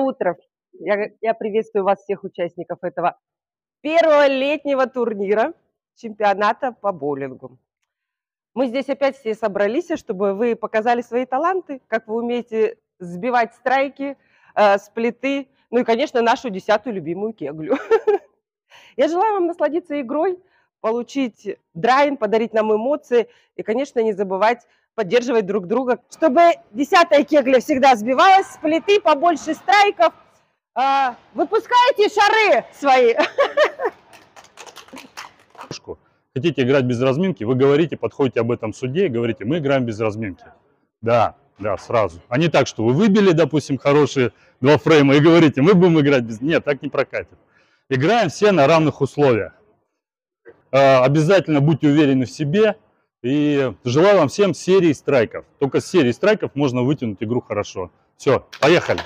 утро! Я приветствую вас, всех участников этого первого летнего турнира чемпионата по боулингу. Мы здесь опять все собрались, чтобы вы показали свои таланты, как вы умеете сбивать страйки, сплиты, ну и, конечно, нашу 10-ю любимую кеглю. Я желаю вам насладиться игрой, получить драйн, подарить нам эмоции и, конечно, не забывать поддерживать друг друга, чтобы 10-я кегля всегда сбивалась, сплиты, побольше страйков. Выпускайте шары свои. Хотите играть без разминки, вы говорите, подходите об этом судье и говорите, мы играем без разминки. Да, сразу. А не так, что вы выбили, допустим, хорошие 2 фрейма и говорите, мы будем играть без... Нет, так не прокатит. Играем все на равных условиях. Обязательно будьте уверены в себе. И желаю вам всем серии страйков. Только с серии страйков можно вытянуть игру хорошо. Все, поехали.